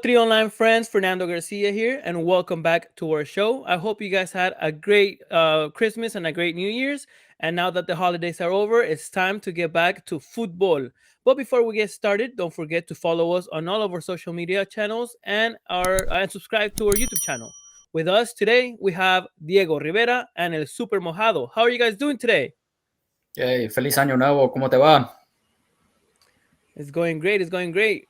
Three Online Friends, Fernando Garcia here, and welcome back to our show. I hope you guys had a great Christmas and a great New Year's. And now that the holidays are over, it's time to get back to football. But before we get started, don't forget to follow us on all of our social media channels and subscribe to our YouTube channel. With us today, we have Diego Rivera and El Super Mojado. How are you guys doing today? Hey, feliz año nuevo, ¿cómo te va? It's going great. It's going great.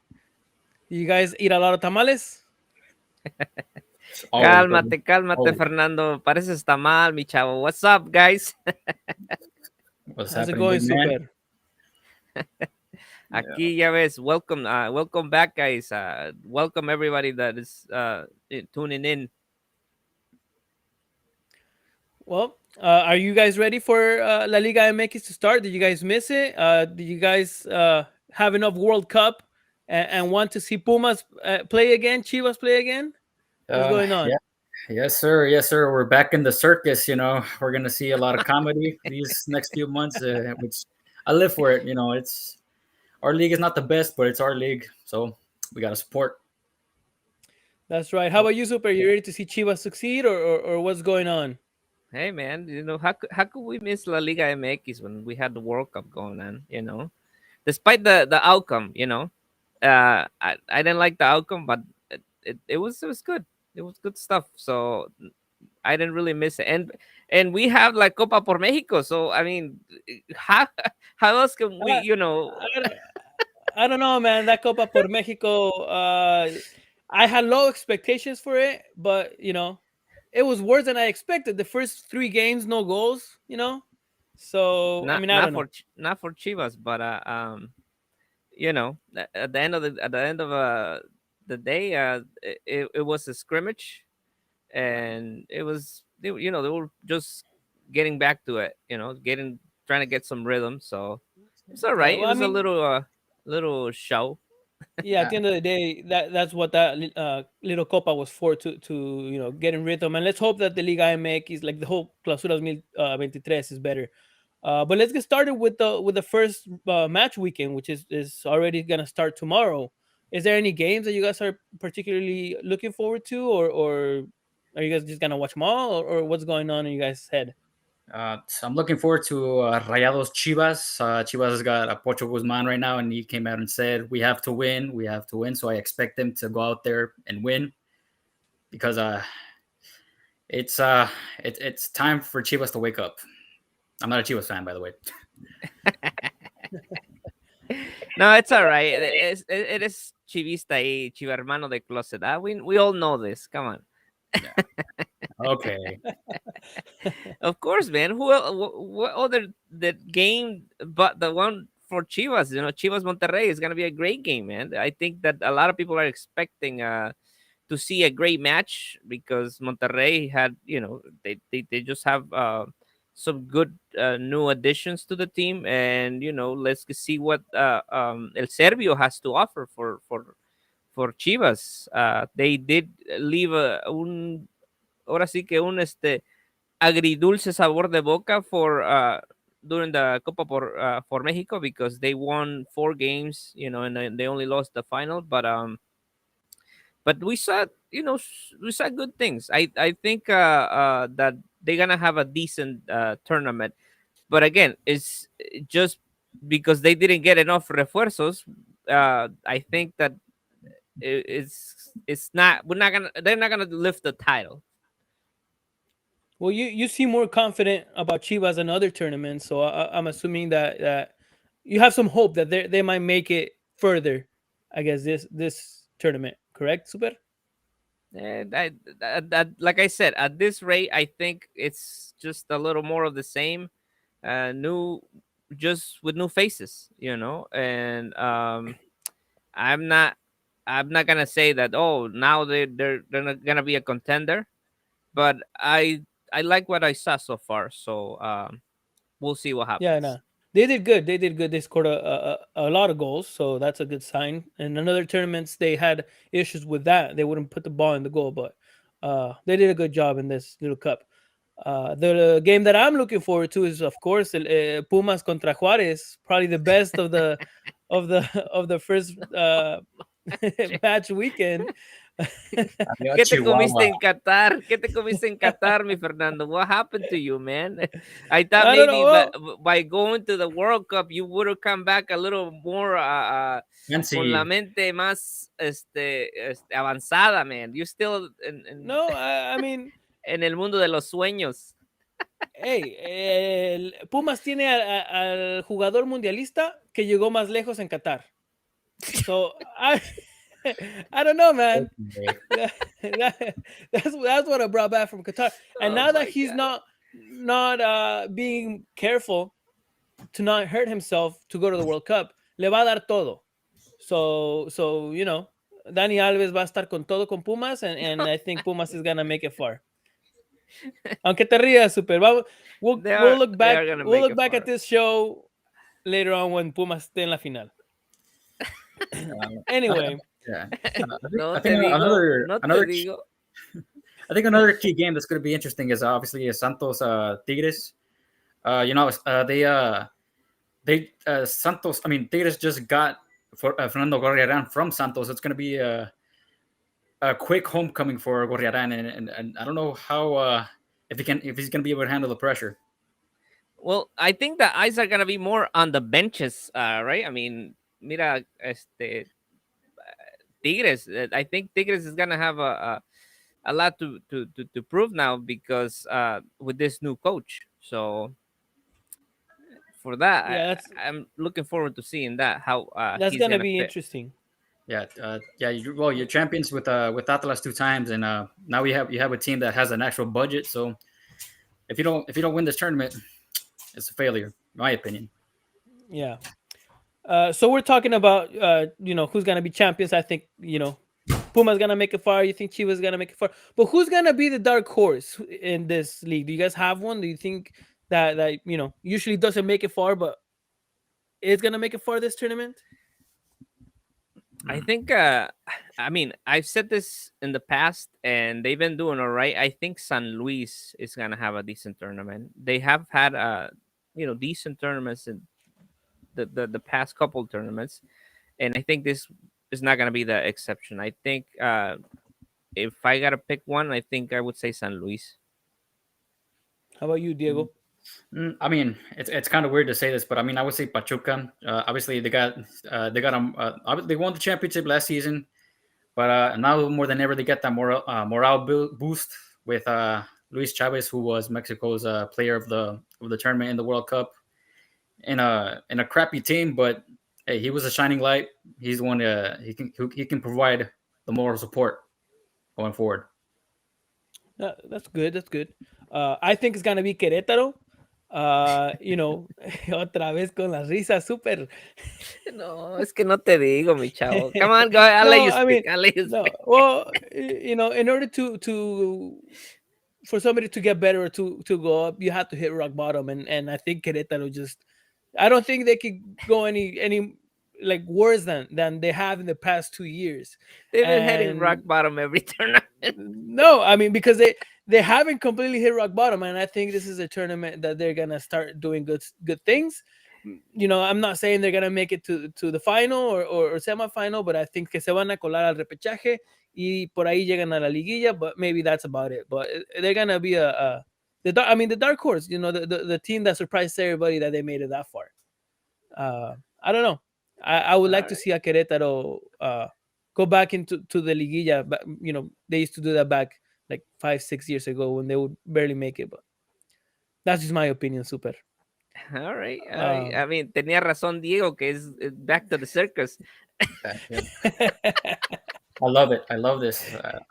You guys eat a lot of tamales? Always, Cálmate, always. Fernando. Pareces tamal, mi chavo. What's up, guys? What's How's it happening, going, big man? Super? Aquí ya ves. Welcome back, guys. Welcome everybody that is tuning in. Well, are you guys ready for La Liga MX to start? Did you guys miss it? Did you guys have enough World Cup and want to see Pumas play again, Chivas play again? What's going on? Yeah. Yes, sir. Yes, sir. We're back in the circus. We're gonna see a lot of comedy these next few months, which I live for it. It's our league is not the best, but it's our league, so we gotta support. That's right. How about you, Super? You ready to see Chivas succeed, or what's going on? Hey, man. How could we miss La Liga MX when we had the World Cup going on? Despite the outcome. I didn't like the outcome, but it was good. It was good stuff. So I didn't really miss it. And we have like Copa por Mexico. So I mean, how else can we? I don't know, man. That Copa por Mexico, I had low expectations for it, but it was worse than I expected. The first 3 games, no goals. So I don't know. Not for Chivas, but at the end of the day, it was a scrimmage, and it was they were just getting back to it, trying to get some rhythm. So it's all right. Well, It was a little show. Yeah, at the end of the day, that's what that little Copa was for, to get in rhythm. And let's hope that the Liga MX, like the whole Clausura 2023, is better. But let's get started with the first match weekend, which is already gonna start tomorrow. Is there any games that you guys are particularly looking forward to, or are you guys just gonna watch them all, or what's going on in you guys' head? So I'm looking forward to Rayados Chivas. Chivas has got a Pocho Guzman right now, and he came out and said, "We have to win. We have to win." So I expect them to go out there and win because it's time for Chivas to wake up. I'm not a Chivas fan, by the way. No, it's all right. It is Chivista y Chiva hermano de closet. We all know this. Come on. Okay. Of course, man. What other the game but the one for Chivas? Chivas Monterrey is gonna be a great game, man. I think that a lot of people are expecting to see a great match because Monterrey had they just have some good new additions to the team, and let's see what El Serbio has to offer for Chivas. They did leave ahora sí que un agridulce sabor de boca for during the Copa for Mexico because they won 4 games, and they only lost the final. But we saw good things. I think that they're gonna have a decent tournament. But again, it's just because they didn't get enough refuerzos. I think that it's not. They're not gonna lift the title. Well, you seem more confident about Chivas than other tournaments, so I'm assuming that you have some hope that they might make it further. I guess this tournament, correct, Super? And like I said, at this rate, I think it's just a little more of the same, just with new faces, And I'm not gonna say that. Oh, now they're not gonna be a contender, but I like what I saw so far. So we'll see what happens. Yeah, no, they did good. They did good. They scored a lot of goals, so that's a good sign. And in other tournaments, they had issues with that. They wouldn't put the ball in the goal, but they did a good job in this little cup. The game that I'm looking forward to is, of course, Pumas contra Juarez. Probably the best of the of the first match weekend. Adiós, ¿Qué te comiste Chihuahua. en Qatar? ¿Qué te comiste en Qatar, mi Fernando? What happened to you, man? I thought I don't know. maybe Well, by going to the World Cup, you would have come back a little more con la Fancy. mente más avanzada, man. You still no, I mean, en el mundo de los sueños. hey, el Pumas tiene al jugador mundialista que llegó más lejos en Qatar. So I don't know, man. Okay. That's what I brought back from Qatar. And Oh now that my he's God. not being careful to not hurt himself to go to the World Cup, le va a dar todo. So you know, Dani Alves va a estar con todo con Pumas, and I think Pumas is gonna make it far. Aunque te rías, super. We'll look They back. are gonna We'll make look it back at far. this show later on when Pumas esté en la final. Anyway, Yeah. No I te think digo, no te another digo. I think another key game that's going to be interesting is obviously Santos Tigres. You know, they Santos. I mean, Tigres just got for Fernando Gorriarán from Santos. It's going to be a quick homecoming for Gorriarán, and I don't know how if he's going to be able to handle the pressure. Well, I think the eyes are gonna be more on the benches, right? I mean, mira, Tigres. I think Tigres is gonna have a lot to prove now because with this new coach. So for that, yeah, I'm looking forward to seeing that how that's he's gonna gonna be fit. interesting. Yeah, yeah. You're champions with Atlas 2 times, and now you have a team that has an actual budget. So if you don't win this tournament, it's a failure, in my opinion. Yeah. So we're talking about who's gonna be champions. I think Puma's gonna make it far. You think Chivas gonna make it far, but who's gonna be the dark horse in this league? Do you guys have one? Do you think that usually doesn't make it far, but is gonna make it far this tournament? I think I mean I've said this in the past and they've been doing all right. I think San Luis is gonna have a decent tournament. They have had decent tournaments in the past couple tournaments, and I think this is not gonna be the exception. I think if I gotta pick one, I think I would say San Luis. How about you, Diego? I mean, it's kind of weird to say this, but I mean, I would say Pachuca. Obviously, they won the championship last season, but now more than ever, they get that morale boost with Luis Chavez, who was Mexico's player of the tournament in the World Cup, in a crappy team, but hey, he was a shining light. He's the one he can provide the moral support going forward. That's good. That's good. I think it's gonna be Querétaro. Otra vez con las risas, super. No, es que no te digo, mi chavo. Come on, go ahead. I'll let No, you I mean, speak. I'll let you no. speak. Well, in order to for somebody to get better or to go up, you have to hit rock bottom, and I think Querétaro just, I don't think they could go any like worse than they have in the past 2 years. They've been hitting rock And bottom every tournament. no, I mean, because they haven't completely hit rock bottom, and I think this is a tournament that they're gonna start doing good things. I'm not saying they're gonna make it to the final or semifinal, but I think que se van a colar al repechaje y por ahí llegan a la liguilla, but maybe that's about it. But they're gonna be the dark horse, the team that surprised everybody that they made it that far. I don't know. I would like All to right. see a Querétaro go back into the liguilla. But they used to do that back like 5-6 years ago when they would barely make it. But that's just my opinion. Super. All right. Um, I mean, tenía razón Diego, que es back to the circus. Yeah. I love it. I love this. ¿A,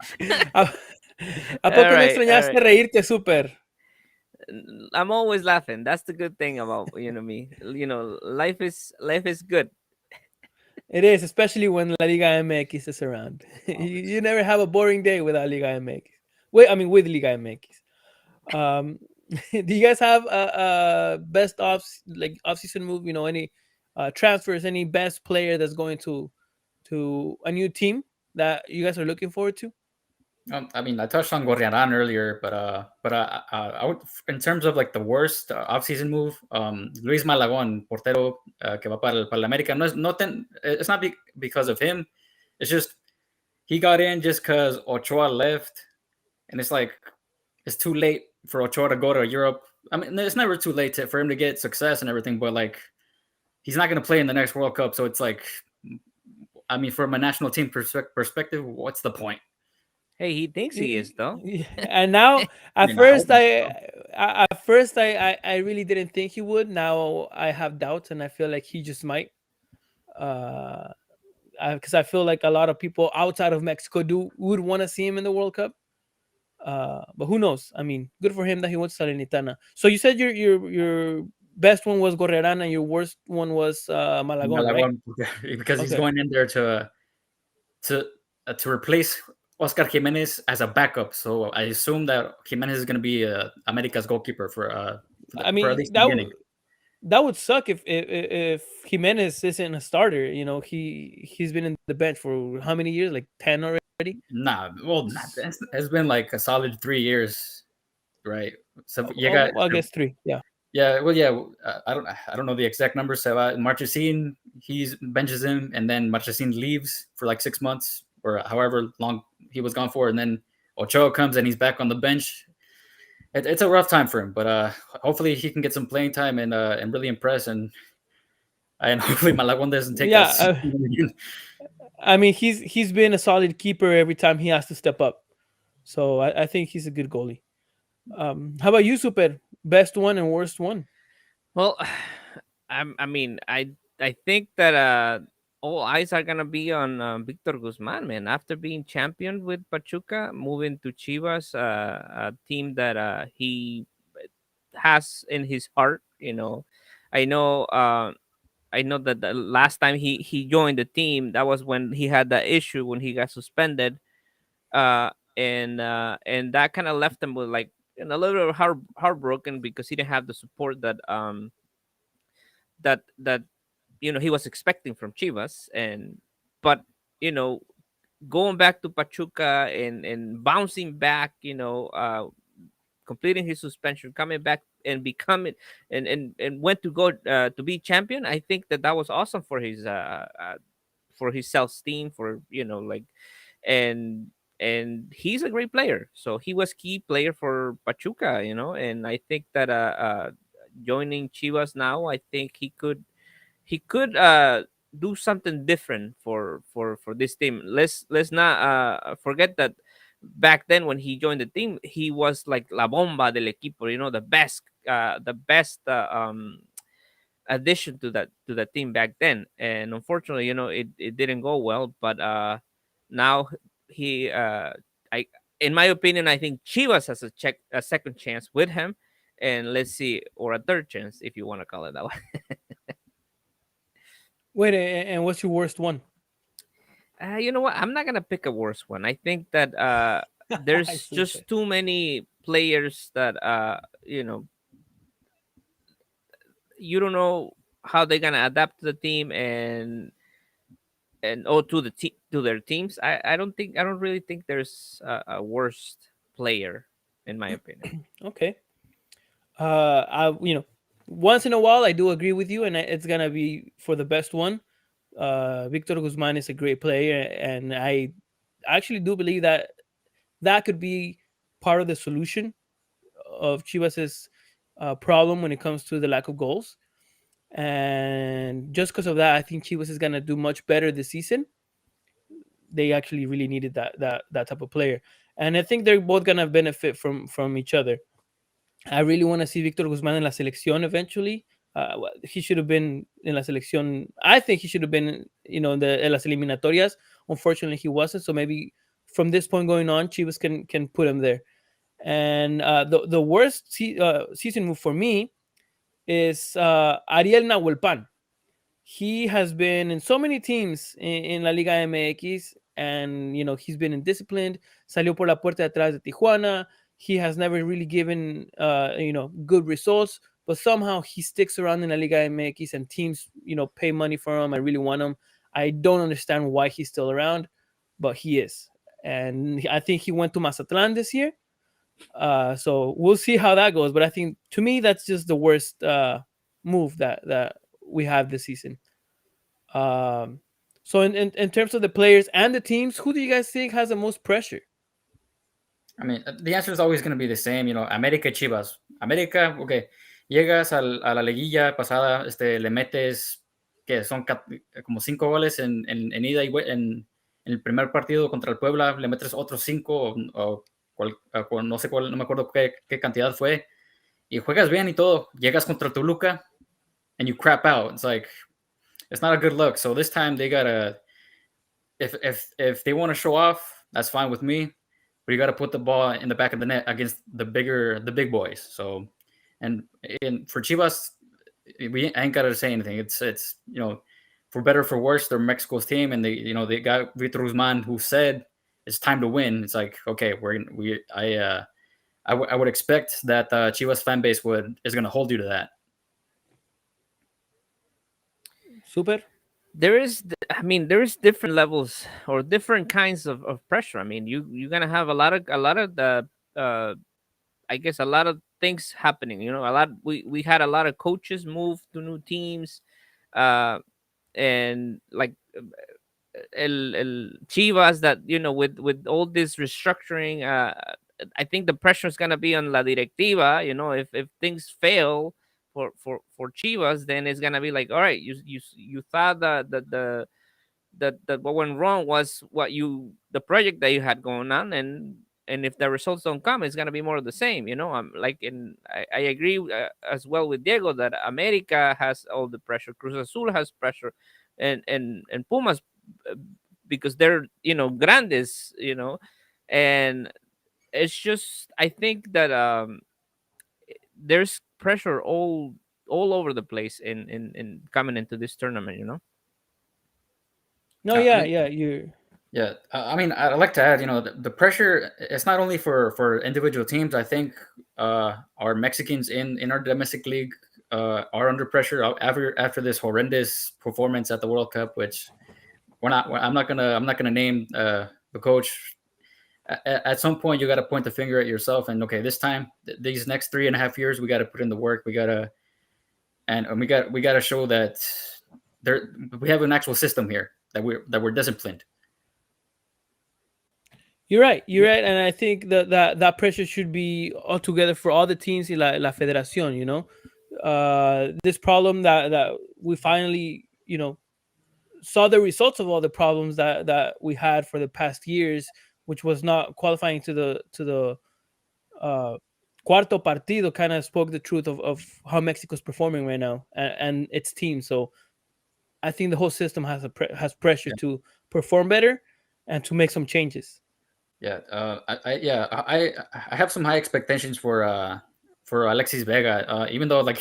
a poco no All extrañaste right. reírte, super? I'm always laughing. That's the good thing about me. Life is good. It is, especially when La Liga MX is around. You never have a boring day without Liga MX. Wait, I mean with Liga MX. Do you guys have a best off-season move? Any transfers? Any best player that's going to a new team that you guys are looking forward to? I mean, I touched on Gorriaran earlier, I would, in terms of like the worst off-season move, Luis Malagón, portero, que va para el América. No, it's not because of him. It's just he got in just because Ochoa left, and it's like it's too late for Ochoa to go to Europe. I mean, it's never too late for him to get success and everything, but like he's not going to play in the next World Cup, so it's like, I mean, from a national team perspective, what's the point? Hey, he thinks he is though. And now, I at mean, I hope first, not, though. I really didn't think he would. Now I have doubts, and I feel like he just might. Uh, because I feel like a lot of people outside of Mexico would want to see him in the World Cup. But who knows? I mean, good for him that he went to Salernitana. So you said your best one was Gorreran and your worst one was Malagon, right? Malagón, because he's Okay. going in there to to replace Oscar Jimenez as a backup. So I assume that Jimenez is going to be America's goalkeeper I for at mean, least the beginning. that would suck if Jimenez isn't a starter. You know, he's been in the bench for how many years? Like 10 already. Nah, well, it's been like a solid 3 years, right? So you got Oh, I guess three. Yeah. yeah, well, yeah. I don't know the exact numbers. So Marchesín, he's benches him, and then Marchesín leaves for like 6 months or however long he was gone for, and then Ochoa comes and he's back on the bench. It's a rough time for him, but hopefully he can get some playing time and really impress, and hopefully Malagón doesn't take Yeah. us. I mean, he's been a solid keeper every time he has to step up. So I think he's a good goalie. How about you, Super? Best one and worst one? Well, I mean, I think that all eyes are gonna be on Victor Guzman, man. After being champion with Pachuca, moving to Chivas, a team that he has in his heart. I know. I know that the last time he joined the team, that was when he had that issue when he got suspended, and that kind of left him with like a little bit heartbroken because he didn't have the support that he was expecting from Chivas. And but you know going back to Pachuca and bouncing back, completing his suspension, coming back and becoming and went to go to be champion. I think that was awesome for his self esteem, for like, and he's a great player. So he was key player for Pachuca, and I think that joining Chivas now, I think he could do something different for this team. Let's not forget that back then when he joined the team, he was like la bomba del equipo, the best addition to the team back then. And unfortunately, it didn't go well. But now he I in my opinion, I think Chivas has a second chance with him, and let's see, or a third chance if you want to call it that way. Wait, and what's your worst one? You know what? I'm not gonna pick a worse one. I think that there's Super. just too many players that you don't know how they're gonna adapt to the team and to their teams. I don't really think there's a worst player in my opinion. Okay. Once in a while I do agree with you, and it's gonna be for the best one. Victor Guzman is a great player, and I actually do believe that that could be part of the solution of Chivas's problem when it comes to the lack of goals. And just because of that, I think Chivas is gonna do much better this season. They actually really needed that type of player, and I think they're both gonna benefit from each other. I really want to see Victor Guzman in la selección eventually. He should have been in la selección. I think he should have been, in las eliminatorias. Unfortunately, he wasn't. So maybe from this point going on, Chivas can put him there. And the worst season move for me is Ariel Nahuelpan. He has been in so many teams in La Liga MX, and he's been indisciplined. Salió por la puerta de atrás de Tijuana. He has never really given good results, but somehow he sticks around in La Liga MX, and teams pay money for him. I really want him. I don't understand why he's still around, but he is. And I think he went to Mazatlan this year. So we'll see how that goes. But I think, to me, that's just the worst move that we have this season. Um, So in terms of the players and the teams, who do you guys think has the most pressure? I mean, the answer is always going to be the same, América y Chivas. América, ok, llegas a la liguilla pasada, le metes, que son como 5 goles en ida en el primer partido contra el Puebla, le metes otros 5 no sé cuál, no me acuerdo qué cantidad fue, y juegas bien y todo, llegas contra el Toluca, and you crap out. It's like, it's not a good look. So this time they gotta, if they want to show off, that's fine with me. But you got to put the ball in the back of the net against the big boys. So, and for Chivas, we ain't got to say anything. It's for better or for worse, they're Mexico's team, and they got Vitor Guzman, who said it's time to win. It's like, okay, I would expect that Chivas fan base is going to hold you to that. Super. I mean, there is different levels or different kinds of pressure. I mean, you're gonna have a lot of the I guess a lot of things happening. We had a lot of coaches move to new teams, uh, and like el Chivas, that with all this restructuring. I think the pressure is gonna be on la directiva. If things fail for Chivas, then it's gonna be like, all right, you thought that what went wrong was the project that you had going on, and if the results don't come, it's gonna be more of the same. I'm like, I agree as well with Diego that America has all the pressure, Cruz Azul has pressure, and Pumas, uh, because they're grandes, and it's just, I think that there's pressure all over the place in coming into this tournament. No, I yeah, mean, yeah. You yeah, I mean, I'd like to add, the pressure. It's not only for individual teams. I think our Mexicans in our domestic league are under pressure after this horrendous performance at the World Cup, which I'm not gonna name the coach. At some point, you got to point the finger at yourself, and okay, this time, these next 3.5 years, we got to put in the work. We got to show that we have an actual system here, that we're disciplined. You're right. You're right, and I think that pressure should be all together for all the teams in la Federación. This problem that we finally saw the results of all the problems that we had for the past years, which was not qualifying to the uh, cuarto partido. Kind of spoke the truth of how Mexico's performing right now and its team. So I think the whole system has pressure Yeah, to perform better and to make some changes. yeah. I have some high expectations for Alexis Vega. Even though, like,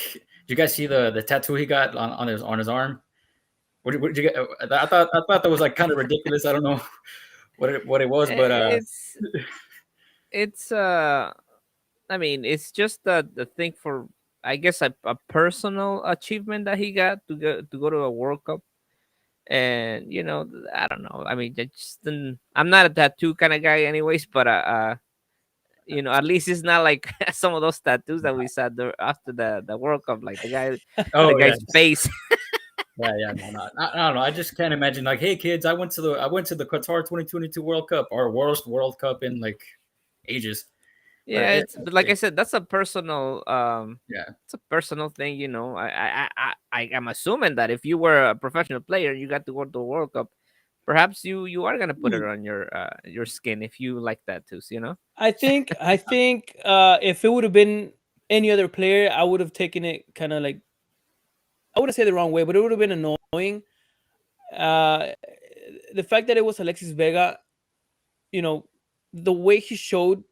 you guys see the tattoo he got on his arm? What did you get? I thought that was like kind of ridiculous. I don't know what it was, but It's I mean, it's just the thing for, I guess, a personal achievement that he got to go to a World Cup. And I don't know. I mean, I'm not a tattoo kind of guy, anyways. But at least it's not like some of those tattoos that we saw after the World Cup, like the oh yeah, guy's face. yeah. No. I don't know. I just can't imagine, like, hey kids, I went to the Qatar 2022 World Cup, our worst World Cup in like ages. But Yeah, but like I said, that's a personal yeah, it's a personal thing. I am assuming that if you were a professional player, you got to go to the World Cup. Perhaps you are gonna put it on your skin if you like tattoos. I think if it would have been any other player, I would have taken it kind of like, I wouldn't say the wrong way, but it would have been annoying. Uh, the fact that it was Alexis Vega, you know, the way he showed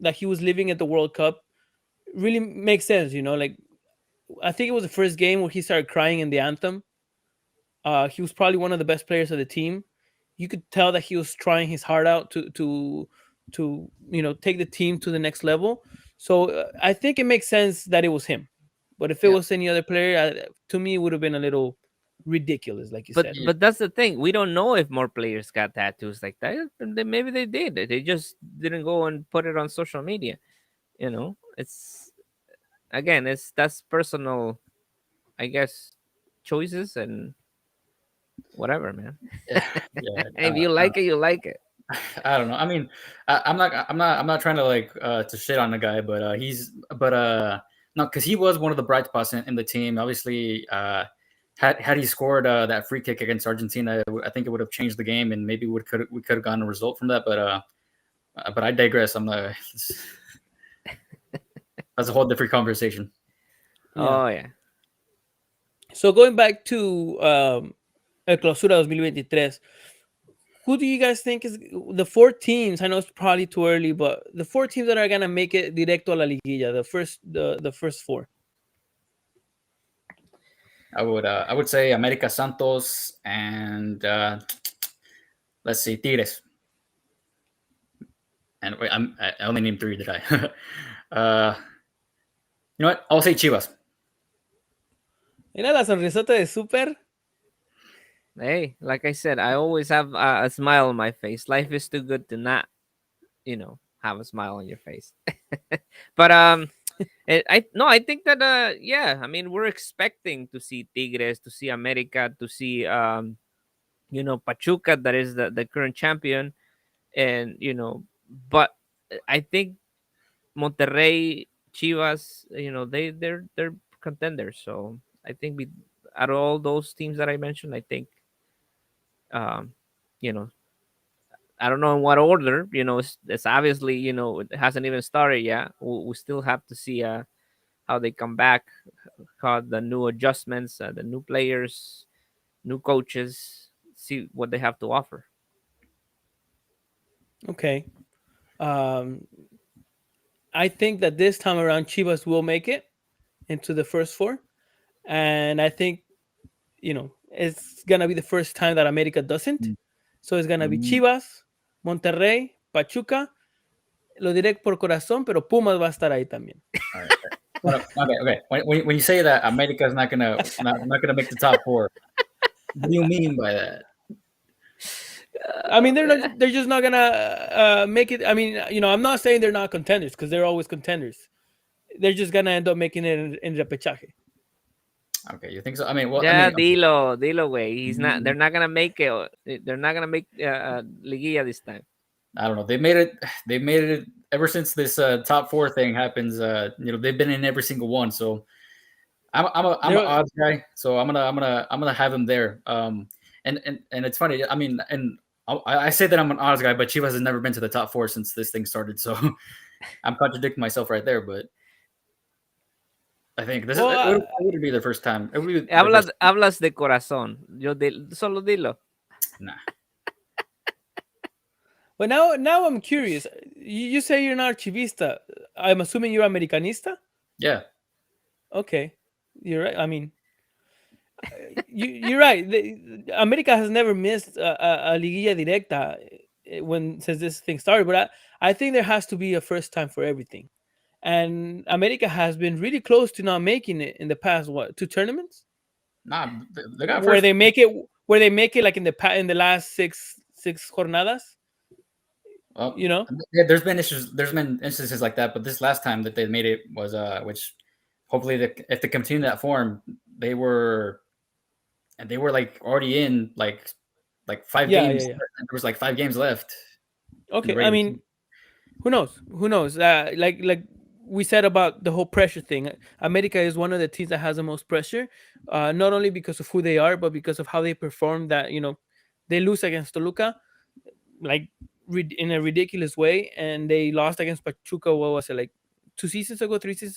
that he was living at the World Cup really makes sense. Like I think it was the first game where he started crying in the anthem. He was probably one of the best players of the team. You could tell that he was trying his heart out to take the team to the next level. So I think it makes sense that it was him. But if it yeah, was any other player, to me, it would have been a little ridiculous, like you But said. yeah. but that's the thing. We don't know if more players got tattoos like that. And maybe they did. They just didn't go and put it on social media. It's, again, that's personal, I guess, choices. And whatever, man. Yeah, If you like it, you like it. I don't know. I mean, I'm not trying to like to shit on the guy, but no, because he was one of the bright spots in the team. Obviously, had he scored that free kick against Argentina, I think it would have changed the game, and maybe we could have gotten a result from that. But I digress. That's a whole different conversation. Oh yeah. So going back to El Clausura 2023, who do you guys think is the 4 teams? I know it's probably too early, but the 4 teams that are gonna make it directo a la liguilla, the first 4. I would say America Santos and let's see, Tigres. And wait, I only named 3, did I? You know what? I'll say Chivas. Mira la sonrisota de Super. Hey, like I said, I always have a smile on my face. Life is too good to not, have a smile on your face. But I think that yeah, I mean, we're expecting to see Tigres, to see America, to see Pachuca, that is the current champion, and but I think Monterrey, Chivas, they're contenders. So I think out of all those teams that I mentioned, I think um, you know, I don't know in what order. It's obviously it hasn't even started yet. We still have to see how they come back, how the new adjustments, the new players, new coaches, see what they have to offer. Okay. I think that this time around Chivas will make it into the first 4, and I think it's gonna be the first time that America doesn't. So it's gonna be Chivas, Monterrey, Pachuca. Lo diré por corazón, pero Pumas va a estar ahí también. All right. Okay. When you say that America is not gonna make the top 4, what do you mean by that? I mean, they're just not gonna make it. I mean, I'm not saying they're not contenders, because they're always contenders. They're just gonna end up making it in repechaje. Okay, you think so? I mean, well, Yeah, I mean, dilo, way. He's not. They're not gonna make it. They're not gonna make Liguilla this time. I don't know. They made it ever since this top 4 thing happens. They've been in every single one. So I'm an odds guy. So I'm gonna have them there. And it's funny. I mean, and I say that I'm an odds guy, but Chivas has never been to the top 4 since this thing started. So I'm contradicting myself right there. But I think it would be the first time. Hablas de corazón. Solo dilo. Nah. But now I'm curious. You say you're not Chivista. I'm assuming you're Americanista? Yeah. Okay. You're right. I mean, you're right. America has never missed a liguilla directa since this thing started. But I think there has to be a first time for everything. And America has been really close to not making it in the past. 2 tournaments? Nah, they got where they make it like in the last six jornadas. Well, yeah, there's been instances like that, but this last time that they made it was which hopefully if they continue that form, they were like already in like 5 games. Yeah. There was like 5 games left. Okay, I mean, who knows? Like we said about the whole pressure thing. America is one of the teams that has the most pressure, not only because of who they are, but because of how they perform. That they lose against Toluca, like in a ridiculous way, and they lost against Pachuca. What was it, like 3 seasons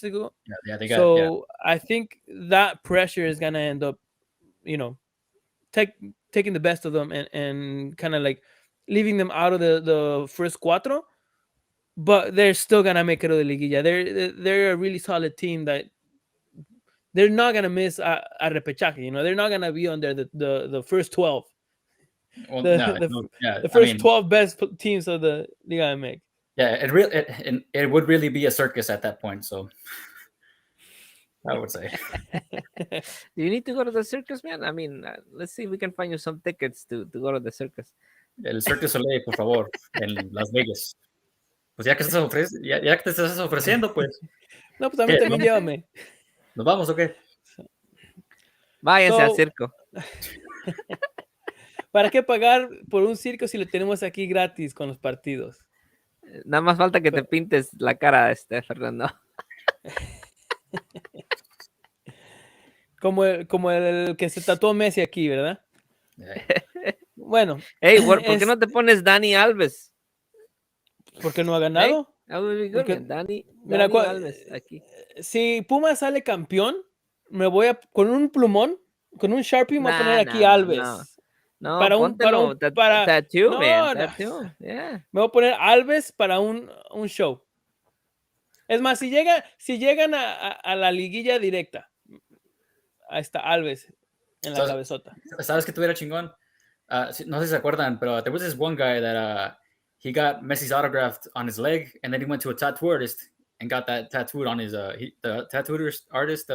ago? Yeah, they got. So yeah. I think that pressure is gonna end up, taking the best of them and kind of like leaving them out of the first cuatro. But they're still gonna make it to the liguilla. They're a really solid team that they're not gonna miss a repechaje. They're not gonna be under the first 12. Well, the first 12 best teams of the Liga MX. Yeah, it would really be a circus at that point. So I would say. Do you need to go to the circus, man? I mean, let's see if we can find you some tickets to go to the circus. El Cirque du Soleil, por favor, en Las Vegas. Pues ya que te estás ofreciendo, pues. No, pues a mí también llévame. ¿Nos vamos o qué? Váyanse al circo. ¿Para qué pagar por un circo si lo tenemos aquí gratis con los partidos? Nada más falta que te pintes la cara, Fernando. Como el que se tatuó Messi aquí, ¿verdad? Bueno, Hey, ¿por qué no te pones Dani Alves? porque no ha Hey, ganado. that would be good, Porque, man. Dani mira, Alves aquí. si Puma sale campeón, me voy a, con un plumón, con un Sharpie, me voy a poner aquí No. Alves. No, póntelo. Tattoo, man. No, no. Tattoo. Yeah. Me voy a poner Alves para un show. Es más, si llegan a la liguilla directa, ahí está Alves en la cabezota. ¿Sabes que tuviera chingón? No sé si se acuerdan, pero there was this one guy that he got Messi's autograph on his leg, and then he went to a tattoo artist and got that tattooed on his. The tattoo artist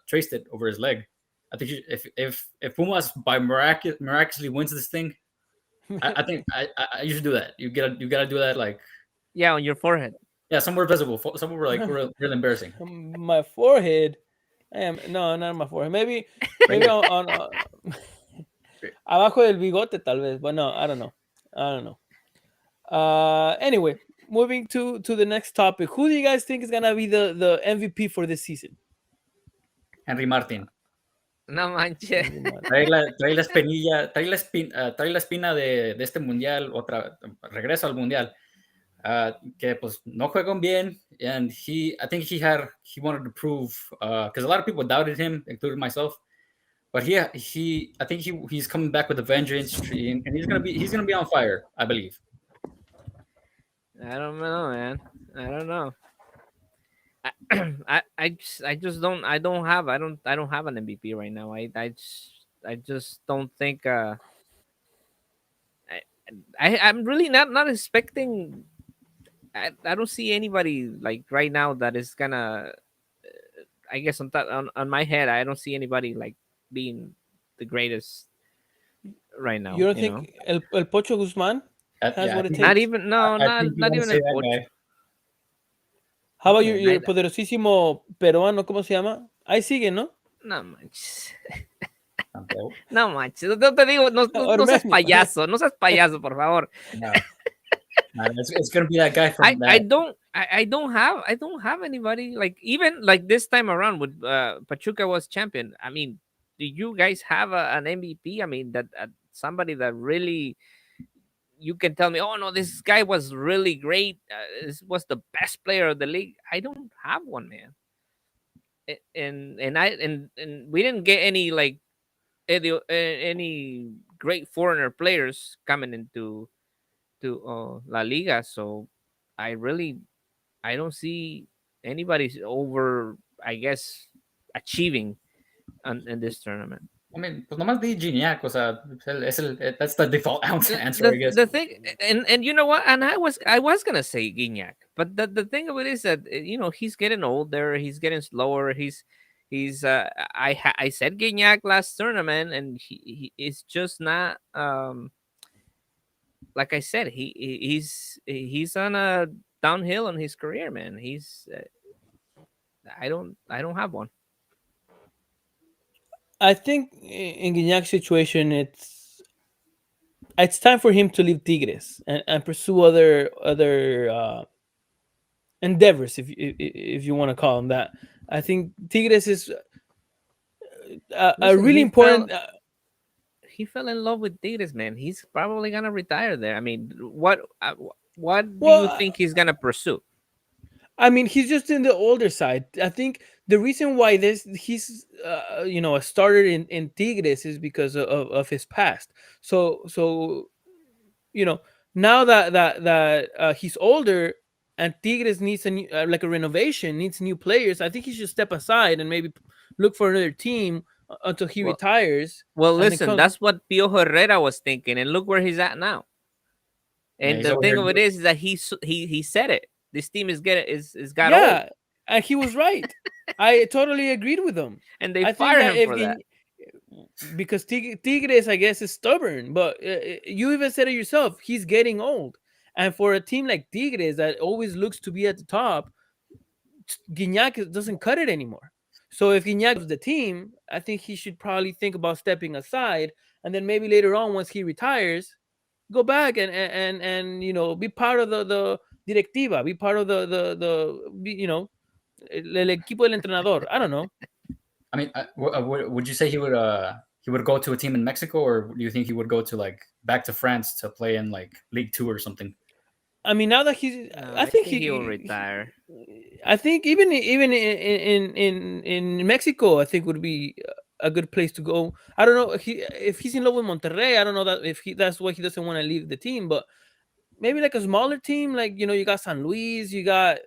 traced it over his leg. I think if Pumas by miraculously wins this thing, I think you should do that. You gotta do that, like, yeah, on your forehead. Yeah, somewhere visible, somewhere like really embarrassing. My forehead. No, not my forehead. Maybe on abajo del bigote, tal vez. But no, I don't know. Anyway, moving to the next topic. Who do you guys think is gonna be the MVP for this season? Henry Martin. No manches. Trae la espinilla, trae la espina de este mundial, regreso al mundial. Que pues no juegan bien, and I think he wanted to prove, because a lot of people doubted him, including myself, but I think he's coming back with a vengeance, and he's gonna be on fire, I believe. I don't know, man. I don't know. I just don't have an MVP right now. I just don't think I'm really not expecting. I don't see anybody like right now that is gonna. I guess on my head, I don't see anybody like being the greatest right now. You don't think El Pocho Guzman has what it takes? Not even not even El Pocho. How about your poderosísimo peruano? ¿Cómo se llama? Ahí sigue, ¿no? No manches. No manches. No te digo, no seas payaso. No seas payaso, por favor. No. It's gonna be that guy from I don't have anybody like, even like this time around with Pachuca was champion. I mean, do you guys have an MVP? I mean, that somebody that really you can tell me, oh no, this guy was really great. This was the best player of the league. I don't have one, man. And we didn't get any like any great foreigner players coming into La Liga, so I don't see anybody over, I guess, achieving in this tournament. I mean, pues nomás di Gignac, o sea, that's the default answer, I guess. The thing, and you know what, and I was gonna say Gignac, but the thing of it is that he's getting older, he's getting slower, he's I said Gignac last tournament, and he is just not like I said, he's on a downhill in his career, man. He's I don't have one. I think in Guignac's situation, it's time for him to leave Tigres and pursue other endeavors, if you want to call them that. I think Tigres is a really important. He fell in love with Tigres, man. He's probably gonna retire there. I mean, what do you think he's gonna pursue? I mean, he's just in the older side. I think the reason why he's started in Tigres is because of his past. So now that he's older and Tigres needs a new, like a renovation, needs new players, I think he should step aside and maybe look for another team until he retires. Well, listen, that's what Piojo Herrera was thinking, and look where he's at now. And the thing of it is that he said it. This team is got old. And he was right. I totally agreed with him. And they fired him for that. Because Tigres, I guess, is stubborn. But you even said it yourself. He's getting old. And for a team like Tigres that always looks to be at the top, Gignac doesn't cut it anymore. So if Gignac was the team, I think he should probably think about stepping aside, and then maybe later on, once he retires, go back and be part of the directiva, be part of el equipo del entrenador. I don't know. I mean, would you say he would go to a team in Mexico, or do you think he would go to like back to France to play in like League Two or something? I mean, now that he's, No, I I think think he will retire. I think even in Mexico, I think would be a good place to go. I don't know if he's in love with Monterrey. I don't know that if that's why he doesn't want to leave the team, but maybe like a smaller team, like you got San Luis, you got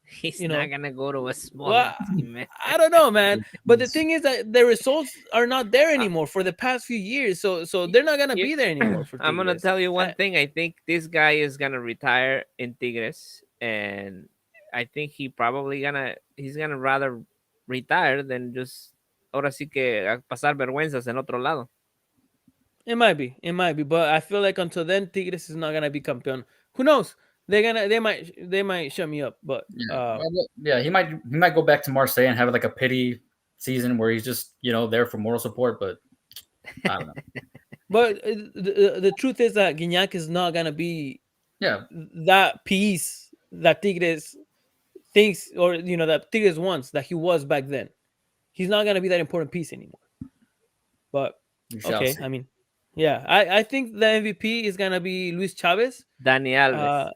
He's you not know. gonna go to a smaller Well, team, man. I don't know, man. But the thing is that the results are not there anymore for the past few years. So they're not gonna You- be there anymore for I'm gonna Tigres. tell you one thing. I think this guy is gonna retire in Tigres, and I think he's gonna rather retire than just ahora sí que a pasar vergüenzas en otro lado. It might be. But I feel like until then, Tigres is not gonna be campeón. Who knows? They might shut me up. But Yeah, yeah, he might go back to Marseille and have like a pity season where he's just there for moral support. But I don't know. the truth is that Gignac is not gonna be Yeah, that piece that Tigres thinks, or that Tigres wants, that he was back then. He's not gonna be that important piece anymore. But we shall okay, see. I mean, yeah, I think the MVP is gonna be Luis Chavez. Dani Alves. Uh,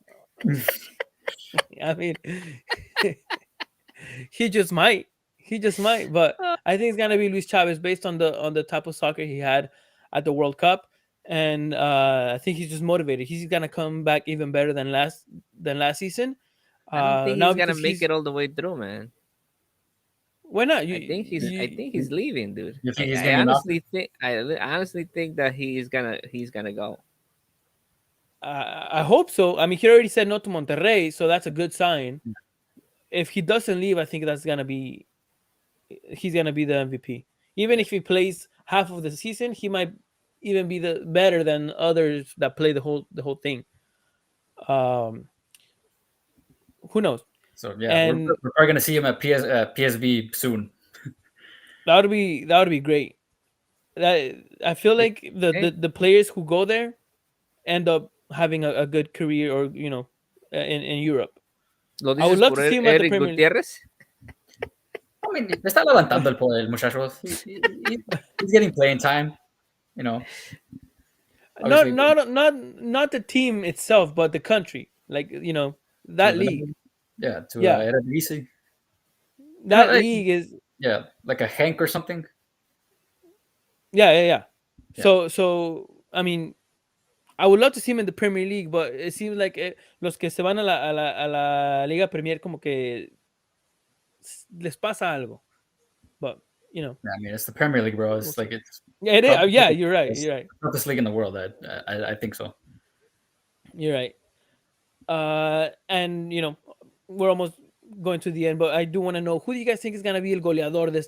I mean, he just might, but I think it's gonna be Luis Chavez based on the type of soccer he had at the World Cup, and I think he's just motivated. He's gonna come back even better than last season. I don't think Now he's gonna because make it all the way through, man. why not? I think he's leaving, dude. You think he's I getting an offer? honestly think that he's gonna go. I hope so. I mean, he already said no to Monterrey, so that's a good sign. If he doesn't leave, I think he's gonna be the MVP. Even if he plays half of the season, he might even be the better than others that play the whole thing. Um, who knows? So yeah, And we're probably gonna see him at PSV soon. that would be great. That I feel like Okay. the players who go there end up having a good career, or in Europe. ¿Lo I would dices love por to see him at the Eric Premier League. Gutiérrez? I mean, está levantando el muchacho. He's getting playing time. Not Obviously, not the team itself, but the country. Like to that the league. yeah, to Yeah, Eredivisie. that league is Yeah, like a Hank or something. yeah. Yeah. So I mean, I would love to see him in the Premier League, but it seems like los que se van a la Liga Premier como que les pasa algo. But Yeah, I mean, it's the Premier League, bro. It's we'll like see. it's Yeah, it is. probably Yeah, you're right. it's You're right. the toughest league in the world. I think so. You're right. And we're almost going to the end, but I do want to know, who do you guys think is gonna be el goleador de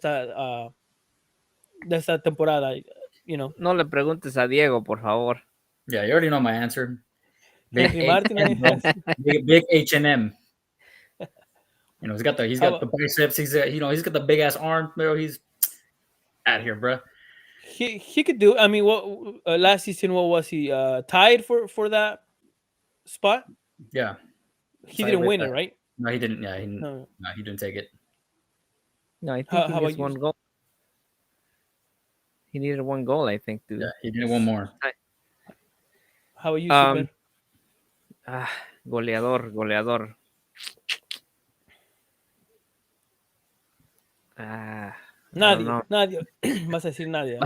esta temporada? No le preguntes a Diego, por favor. Yeah, you already know my answer. Henry Martin. Big H&M. He's got How the about- biceps. He's got the big ass arm, bro. He's out here, bro. he could do. I mean, what last season? What was he tied for that spot? Yeah. He Tied didn't with, win it, right? No, he didn't. Yeah, No. no, he didn't take it. No, I think How he about needs you? one goal. He needed one goal, I think, dude. Yeah, he needed one more. How about you, Super? Goleador. I don't know. Nadie. Vas a decir nadie.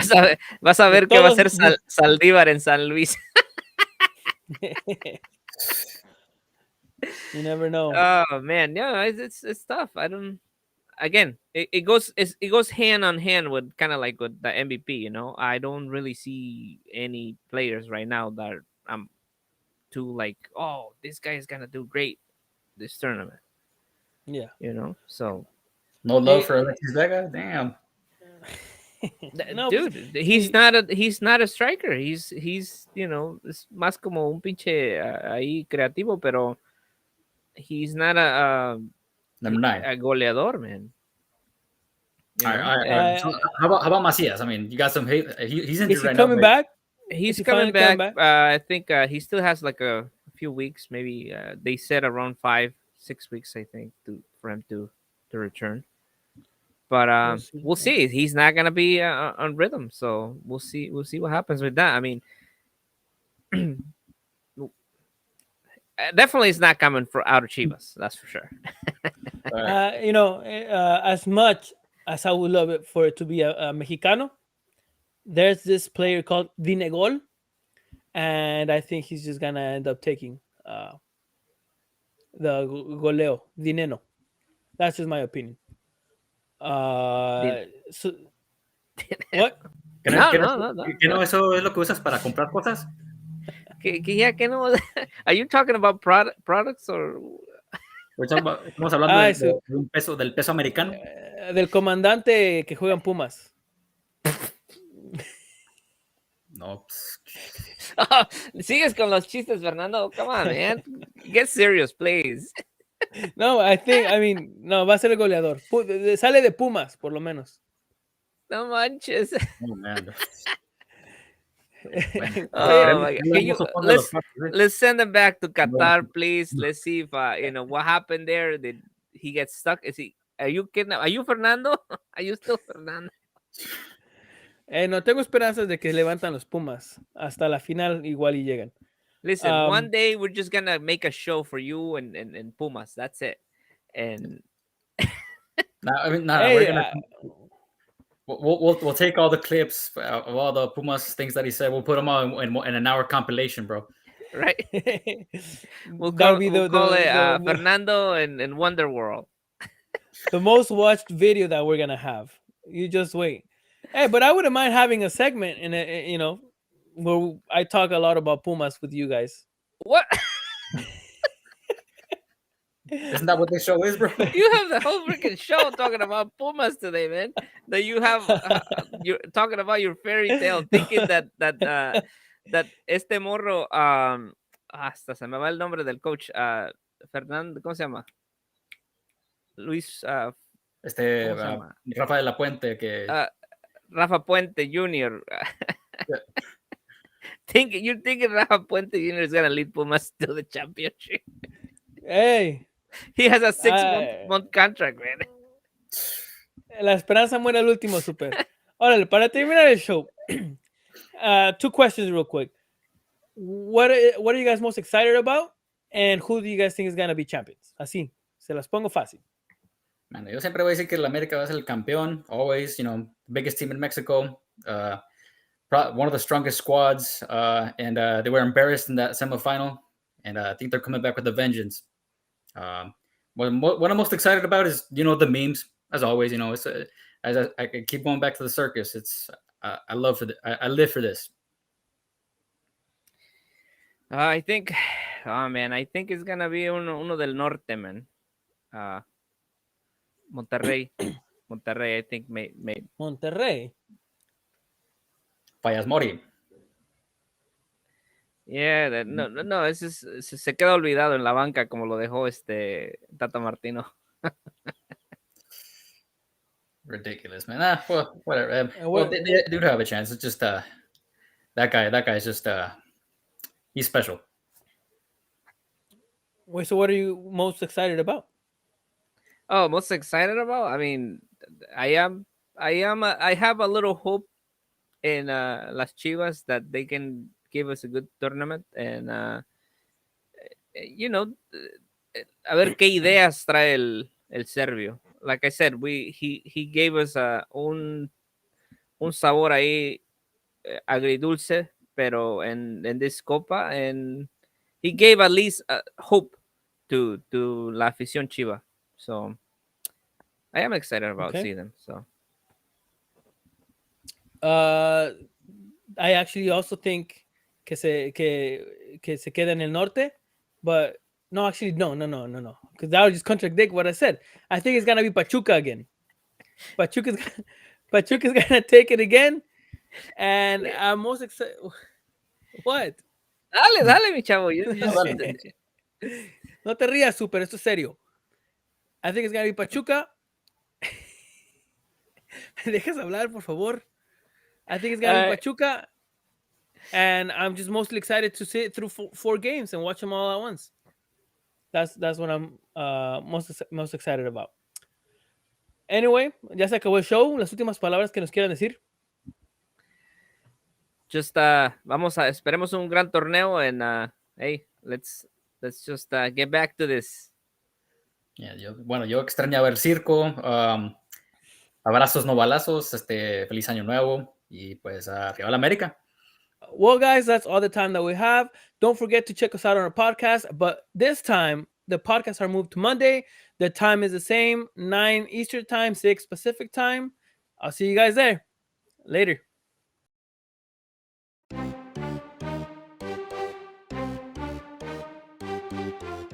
Vas a ver De qué va a todos- hacer Saldívar en San Luis. You never know. Oh man, yeah, it's tough. I don't. Again, it goes hand on hand with kind of like with the MVP. I don't really see any players right now that I'm too like, oh, this guy is gonna do great this tournament. Yeah. So No love for Alexis Vega. Damn. No, dude, he's not a striker. He's es más como un pinche ahí creativo, pero he's not Number 9. a goleador, man. You All know, right, all right, all right. and So how about Macias? I mean, you got some. He's is injured he right now, coming but back? Is he's he coming finally coming back. back? I think he still has like a few weeks, maybe. They said around 5, 6 weeks, I think, for him to return. But We'll see. we'll see. He's not gonna be on rhythm, so we'll see. We'll see what happens with that. I mean, definitely is not coming for out of Chivas. That's for sure. As much as I would love it for it to be a Mexicano, there's this player called Dinegol, and I think he's just gonna end up taking the goleo Dineno. That's just my opinion. So what? No, no, no, no. ¿Qué no? ¿Eso es lo que usas para comprar cosas? Que no. Are you talking about products or? Estamos hablando de un peso, del peso americano. Del comandante que juega en Pumas. No, pues, Oh, sigues con los chistes, Fernando. Come on, man. Get serious, please. No, no, va a ser el goleador. Sale de Pumas, por lo menos. No manches. oh, man. Oh my God. Let's send him back to Qatar, please. Let's see if what happened there. Did he get stuck? Are you kidding? Are you Fernando? Are you still Fernando? No tengo esperanzas de que levantan los Pumas. Hasta la final igual y llegan. Listen, one day we're just gonna make a show for you and Pumas. That's it. And we're gonna. We'll take all the clips of all the Pumas things that he said. We'll put them all in an hour compilation, bro. Right. we'll call it Fernando and Wonderworld. The most watched video that we're gonna have. You just wait. Hey, but I wouldn't mind having a segment where I talk a lot about Pumas with you guys. What? Isn't that what this show is, bro? You have the whole freaking show talking about Pumas today, man. That you have you're talking about your fairy tale, thinking that este morro hasta se me va el nombre del coach Fernando, ¿cómo se llama? Luis Rafa de la Puente que Rafa Puente Jr. You're thinking Rafa Puente Jr. is gonna lead Pumas to the championship. Hey, he has a 6-month contract, man. La esperanza muere al último, super. Órale, para terminar el show, 2 questions real quick. What are you guys most excited about, and who do you guys think is gonna be champions? Así, se las pongo fácil. Man, yo siempre voy a decir que el América va a ser el campeón. Always, biggest team in Mexico. One of the strongest squads, and they were embarrassed in that semifinal, and I think they're coming back with a vengeance. What I'm most excited about is, the memes. As always, it's as I keep going back to the circus. It's I live for this. I think, I think it's gonna be uno del norte, man. Monterrey, I think may. Monterrey. Payas Mori. Yeah, no, ese se queda olvidado en la banca como lo dejó Tata Martino. Ridiculous, man. Well, whatever. Well, they do have a chance. It's just that guy's just he's special. Wait, so what are you most excited about? Oh, most excited about? I mean, I have a little hope in Las Chivas that they can give us a good tournament, and a ver qué ideas trae el serbio. Like I said, he gave us un sabor ahí agridulce, pero en this Copa, and he gave at least hope to la afición Chiva. So I am excited about seeing them. So I actually also think que se queda en el norte, but no, actually, no, because that would just contradict what I said. I think it's gonna be Pachuca again. Pachuca's gonna take it again, and I'm most excited. What? Dale, mi chavo. No te rías, super. Esto es serio. I think it's gonna be Pachuca. ¿Me dejas hablar, por favor? I think it's gonna be Pachuca, and I'm just mostly excited to sit through four games and watch them all at once. That's what I'm most excited about. Anyway, ya se acabó el show. Las últimas palabras que nos quieran decir. Just esperemos un gran torneo, and hey, let's just get back to this. Yeah, yo extrañaba el circo. Abrazos, no balazos. Feliz año nuevo y pues arriba la América. Well, guys, that's all the time that we have. Don't forget to check us out on our podcast. But this time, the podcasts are moved to Monday. The time is the same, 9 Eastern time, 6 Pacific time. I'll see you guys there. Later.